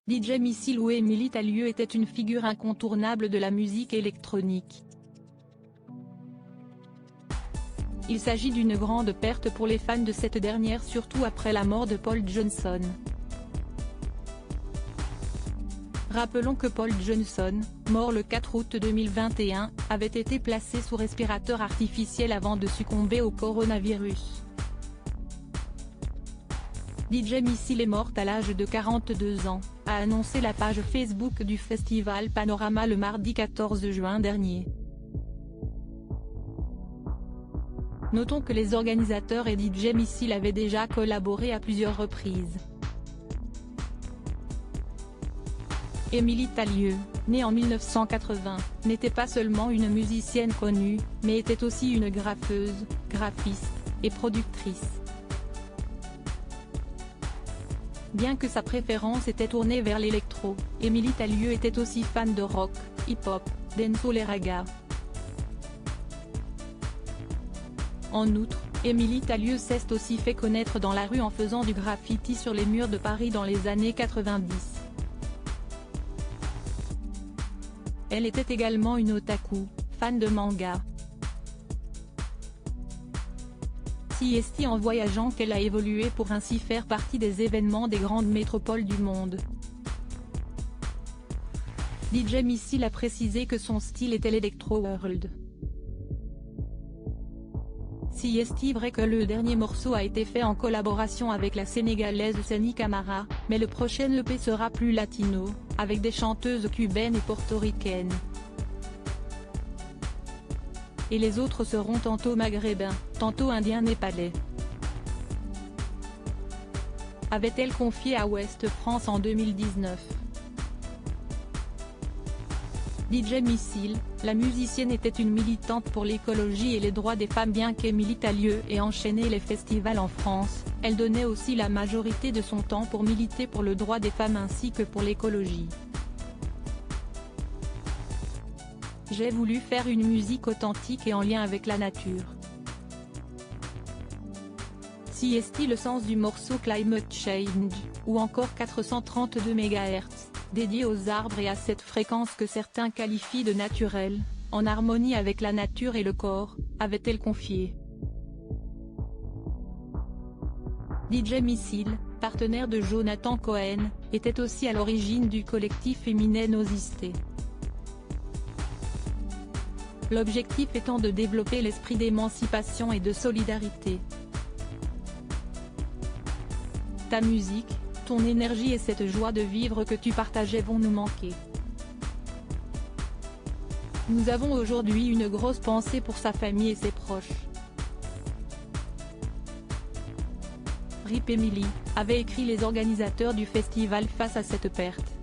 DJ Missile ou Émilie Tallieu était une figure incontournable de la musique électronique. Il s'agit d'une grande perte pour les fans de cette dernière, surtout après la mort de Paul Johnson. Rappelons que Paul Johnson, mort le 4 août 2021, avait été placé sous respirateur artificiel avant de succomber au coronavirus. DJ Missile est morte à l'âge de 42 ans, a annoncé la page Facebook du festival Panorama le mardi 14 juin dernier. Notons que les organisateurs et DJ Missile avaient déjà collaboré à plusieurs reprises. Émilie Tallieu, née en 1980, n'était pas seulement une musicienne connue, mais était aussi une graffeuse, graphiste, et productrice. Bien que sa préférence était tournée vers l'électro, Émilie Tallieu était aussi fan de rock, hip-hop, dancehall et raga. En outre, Émilie Tallieu s'est aussi fait connaître dans la rue en faisant du graffiti sur les murs de Paris dans les années 90. Elle était également une otaku, fan de manga. Si est en voyageant qu'elle a évolué pour ainsi faire partie des événements des grandes métropoles du monde. DJ Missile a précisé que son style était l'électro world. Si est vrai que le dernier morceau a été fait en collaboration avec la sénégalaise Seni Camara, mais le prochain EP sera plus latino, avec des chanteuses cubaines et portoricaines. Et les autres seront tantôt maghrébins, tantôt indiens népalais. Avait-elle confié à Ouest France en 2019. DJ Missile, la musicienne était une militante pour l'écologie et les droits des femmes. Bien qu'Émilie Tallieu ait enchaîné les festivals en France, elle donnait aussi la majorité de son temps pour militer pour le droit des femmes ainsi que pour l'écologie. J'ai voulu faire une musique authentique et en lien avec la nature. Si est le sens du morceau Climate Change, ou encore 432 MHz, dédié aux arbres et à cette fréquence que certains qualifient de naturelle, en harmonie avec la nature et le corps, avait-elle confié. DJ Missile, partenaire de Jonathan Cohen, était aussi à l'origine du collectif féminin Nosisté. L'objectif étant de développer l'esprit d'émancipation et de solidarité. Ta musique, ton énergie et cette joie de vivre que tu partageais vont nous manquer. Nous avons aujourd'hui une grosse pensée pour sa famille et ses proches. RIP Émilie, avaient écrit les organisateurs du festival face à cette perte.